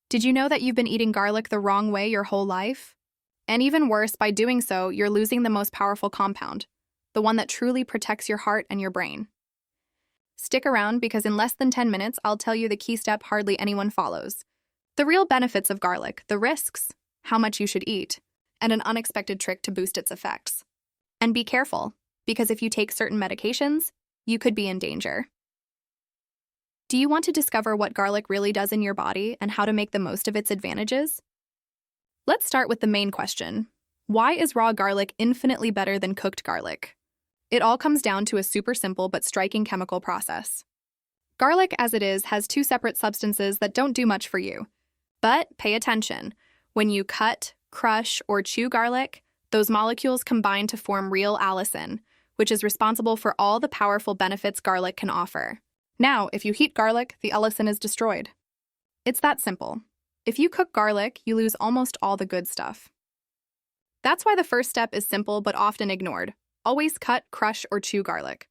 Did you know that you've been eating garlic the wrong way your whole life? And even worse, by doing so, you're losing the most powerful compound, the one that truly protects your heart and your brain. Stick around because in less than 10 minutes, I'll tell you the key step hardly anyone follows. The real benefits of garlic, the risks, how much you should eat, and an unexpected trick to boost its effects. And be careful, because if you take certain medications, you could be in danger. Do you want to discover what garlic really does in your body and how to make the most of its advantages? Let's start with the main question. Why is raw garlic infinitely better than cooked garlic? It all comes down to a super simple but striking chemical process. Garlic, as it is, has two separate substances that don't do much for you. But pay attention. When you cut, crush, or chew garlic, those molecules combine to form real allicin, which is responsible for all the powerful benefits garlic can offer. Now, if you heat garlic, the allicin is destroyed. It's that simple. If you cook garlic, you lose almost all the good stuff. That's why the first step is simple but often ignored. Always cut, crush, or chew garlic.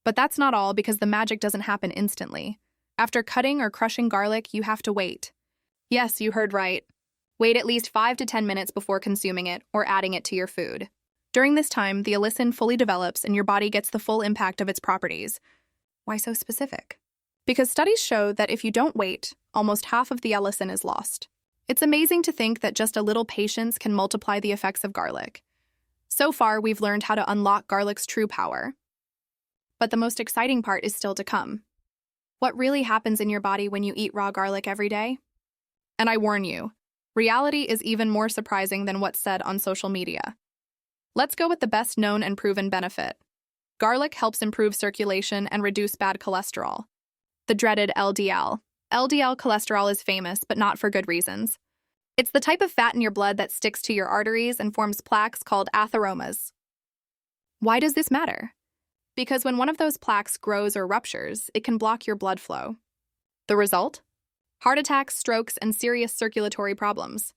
But that's not all, because the magic doesn't happen instantly. After cutting or crushing garlic, you have to wait. Yes, you heard right. Wait at least 5 to 10 minutes before consuming it or adding it to your food. During this time, the allicin fully develops and your body gets the full impact of its properties. Why so specific? Because studies show that if you don't wait, almost half of the allicin is lost. It's amazing to think that just a little patience can multiply the effects of garlic. So far, we've learned how to unlock garlic's true power. But the most exciting part is still to come. What really happens in your body when you eat raw garlic every day? And I warn you, reality is even more surprising than what's said on social media. Let's go with the best known and proven benefit. Garlic helps improve circulation and reduce bad cholesterol. The dreaded LDL. LDL cholesterol is famous, but not for good reasons. It's the type of fat in your blood that sticks to your arteries and forms plaques called atheromas. Why does this matter? Because when one of those plaques grows or ruptures, it can block your blood flow. The result? Heart attacks, strokes, and serious circulatory problems.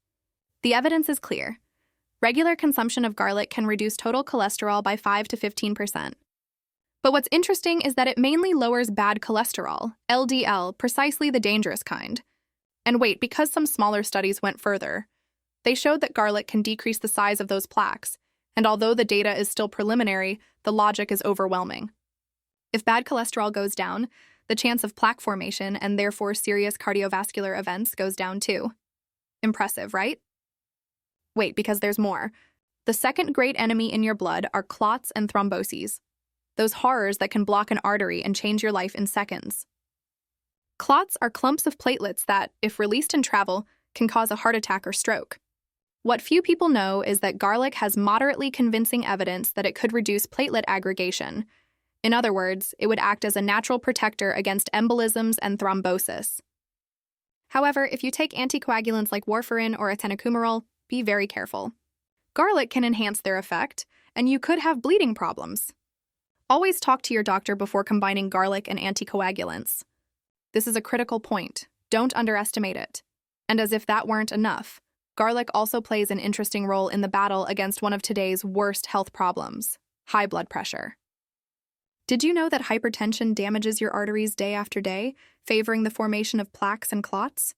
The evidence is clear. Regular consumption of garlic can reduce total cholesterol by 5 to 15%. But what's interesting is that it mainly lowers bad cholesterol, LDL, precisely the dangerous kind. And wait, because some smaller studies went further, they showed that garlic can decrease the size of those plaques, and although the data is still preliminary, the logic is overwhelming. If bad cholesterol goes down, the chance of plaque formation and therefore serious cardiovascular events goes down too. Impressive, right? Wait, because there's more. The second great enemy in your blood are clots and thromboses. Those horrors that can block an artery and change your life in seconds. Clots are clumps of platelets that, if released in travel, can cause a heart attack or stroke. What few people know is that garlic has moderately convincing evidence that it could reduce platelet aggregation. In other words, it would act as a natural protector against embolisms and thrombosis. However, if you take anticoagulants like warfarin or atenocumarol, be very careful. Garlic can enhance their effect, and you could have bleeding problems. Always talk to your doctor before combining garlic and anticoagulants. This is a critical point. Don't underestimate it. And as if that weren't enough, garlic also plays an interesting role in the battle against one of today's worst health problems, high blood pressure. Did you know that hypertension damages your arteries day after day, favoring the formation of plaques and clots?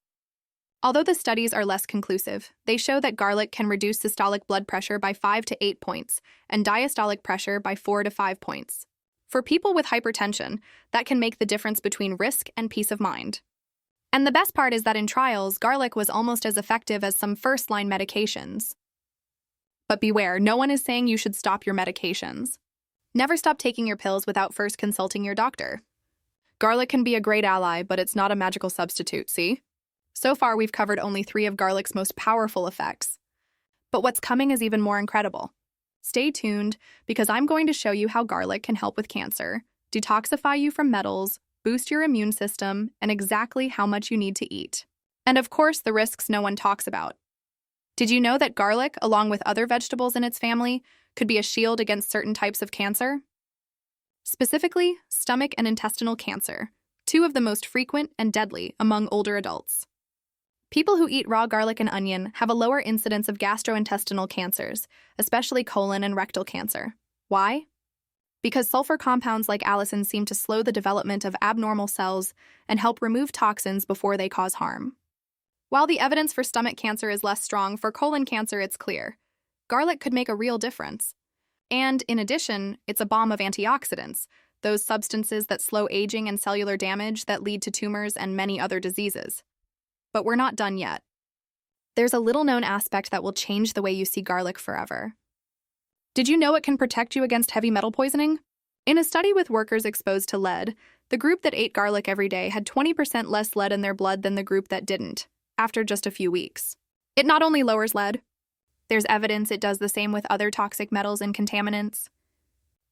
Although the studies are less conclusive, they show that garlic can reduce systolic blood pressure by 5 to 8 points and diastolic pressure by 4 to 5 points. For people with hypertension, that can make the difference between risk and peace of mind. And the best part is that in trials, garlic was almost as effective as some first-line medications. But beware, no one is saying you should stop your medications. Never stop taking your pills without first consulting your doctor. Garlic can be a great ally, but it's not a magical substitute, see? So far, we've covered only 3 of garlic's most powerful effects. But what's coming is even more incredible. Stay tuned, because I'm going to show you how garlic can help with cancer, detoxify you from metals, boost your immune system, and exactly how much you need to eat. And of course, the risks no one talks about. Did you know that garlic, along with other vegetables in its family, could be a shield against certain types of cancer? Specifically, stomach and intestinal cancer, 2 of the most frequent and deadly among older adults. People who eat raw garlic and onion have a lower incidence of gastrointestinal cancers, especially colon and rectal cancer. Why? Because sulfur compounds like allicin seem to slow the development of abnormal cells and help remove toxins before they cause harm. While the evidence for stomach cancer is less strong, for colon cancer it's clear. Garlic could make a real difference. And in addition, it's a bomb of antioxidants, those substances that slow aging and cellular damage that lead to tumors and many other diseases. But we're not done yet. There's a little-known aspect that will change the way you see garlic forever. Did you know it can protect you against heavy metal poisoning? In a study with workers exposed to lead, the group that ate garlic every day had 20% less lead in their blood than the group that didn't, after just a few weeks. It not only lowers lead, there's evidence it does the same with other toxic metals and contaminants.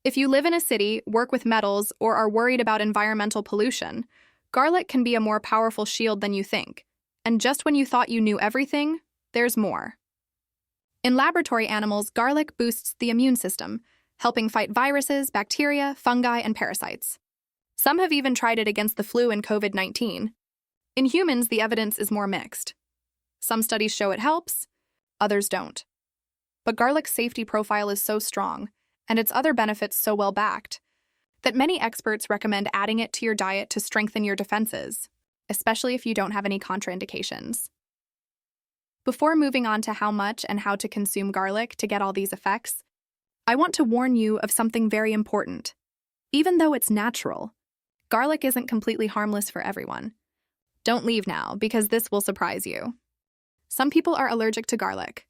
If you live in a city, work with metals, or are worried about environmental pollution, garlic can be a more powerful shield than you think. And just when you thought you knew everything, there's more. In laboratory animals, garlic boosts the immune system, helping fight viruses, bacteria, fungi, and parasites. Some have even tried it against the flu and COVID-19. In humans, the evidence is more mixed. Some studies show it helps, others don't. But garlic's safety profile is so strong, and its other benefits so well backed, that many experts recommend adding it to your diet to strengthen your defenses, especially if you don't have any contraindications. Before moving on to how much and how to consume garlic to get all these effects, I want to warn you of something very important. Even though it's natural, garlic isn't completely harmless for everyone. Don't leave now, because this will surprise you. Some people are allergic to garlic.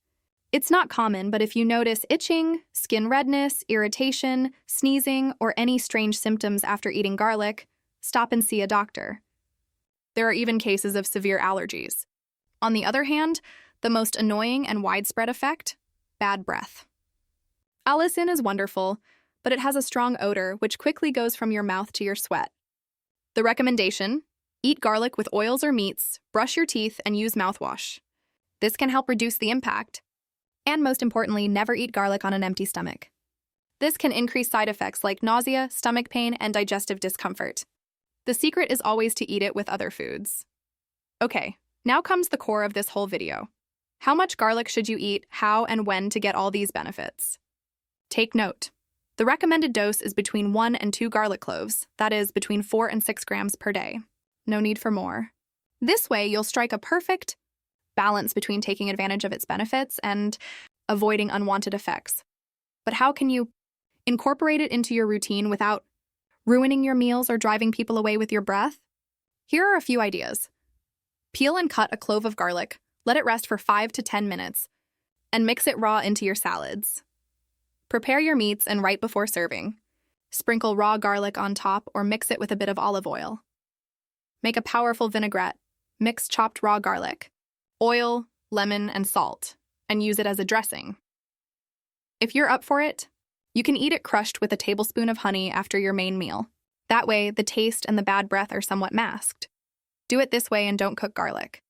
It's not common, but if you notice itching, skin redness, irritation, sneezing, or any strange symptoms after eating garlic, stop and see a doctor. There are even cases of severe allergies. On the other hand, the most annoying and widespread effect? Bad breath. Allicin is wonderful, but it has a strong odor which quickly goes from your mouth to your sweat. The recommendation? Eat garlic with oils or meats, brush your teeth, and use mouthwash. This can help reduce the impact. And most importantly, never eat garlic on an empty stomach. This can increase side effects like nausea, stomach pain, and digestive discomfort. The secret is always to eat it with other foods. Okay, now comes the core of this whole video. How much garlic should you eat, how and when to get all these benefits? Take note. The recommended dose is between 1 and 2 garlic cloves, that is, between 4 and 6 grams per day. No need for more. This way, you'll strike a perfect balance between taking advantage of its benefits and avoiding unwanted effects. But how can you incorporate it into your routine without ruining your meals or driving people away with your breath? Here are a few ideas. Peel and cut a clove of garlic, let it rest for 5 to 10 minutes, and mix it raw into your salads. Prepare your meats and right before serving. Sprinkle raw garlic on top or mix it with a bit of olive oil. Make a powerful vinaigrette. Mix chopped raw garlic, oil, lemon, and salt, and use it as a dressing. If you're up for it, you can eat it crushed with a tablespoon of honey after your main meal. That way, the taste and the bad breath are somewhat masked. Do it this way and don't cook garlic.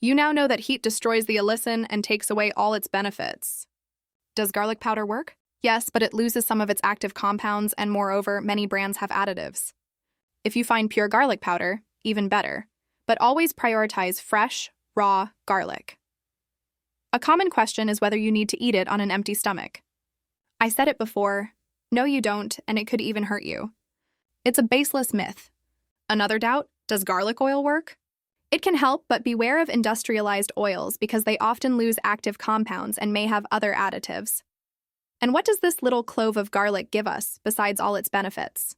You now know that heat destroys the allicin and takes away all its benefits. Does garlic powder work? Yes, but it loses some of its active compounds, and moreover, many brands have additives. If you find pure garlic powder, even better. But always prioritize fresh, raw garlic. A common question is whether you need to eat it on an empty stomach. I said it before, no you don't, and it could even hurt you. It's a baseless myth. Another doubt, does garlic oil work? It can help, but beware of industrialized oils because they often lose active compounds and may have other additives. And what does this little clove of garlic give us, besides all its benefits?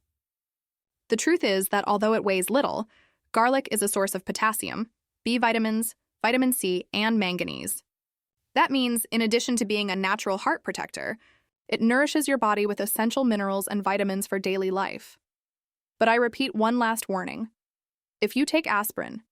The truth is that although it weighs little, garlic is a source of potassium, B vitamins, vitamin C, and manganese. That means, in addition to being a natural heart protector, it nourishes your body with essential minerals and vitamins for daily life. But I repeat one last warning. If you take aspirin,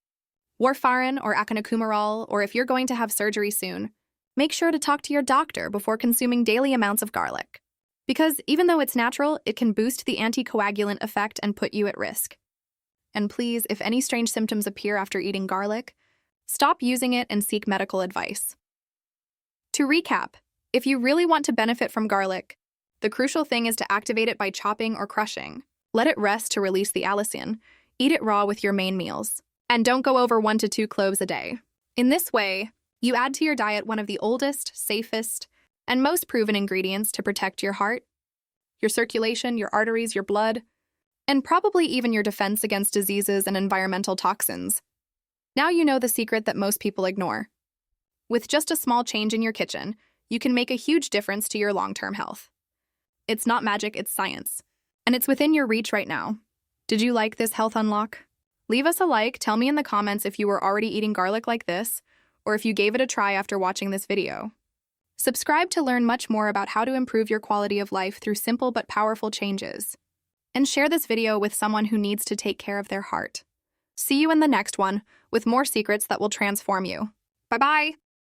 warfarin or echinocumorol, or if you're going to have surgery soon, make sure to talk to your doctor before consuming daily amounts of garlic. Because even though it's natural, it can boost the anticoagulant effect and put you at risk. And please, if any strange symptoms appear after eating garlic, stop using it and seek medical advice. To recap, if you really want to benefit from garlic, the crucial thing is to activate it by chopping or crushing. Let it rest to release the allicin. Eat it raw with your main meals. And don't go over 1 to 2 cloves a day. In this way, you add to your diet one of the oldest, safest, and most proven ingredients to protect your heart, your circulation, your arteries, your blood, and probably even your defense against diseases and environmental toxins. Now you know the secret that most people ignore. With just a small change in your kitchen, you can make a huge difference to your long-term health. It's not magic, it's science. And it's within your reach right now. Did you like this health unlock? Leave us a like, tell me in the comments if you were already eating garlic like this, or if you gave it a try after watching this video. Subscribe to learn much more about how to improve your quality of life through simple but powerful changes. And share this video with someone who needs to take care of their heart. See you in the next one, with more secrets that will transform you. Bye-bye!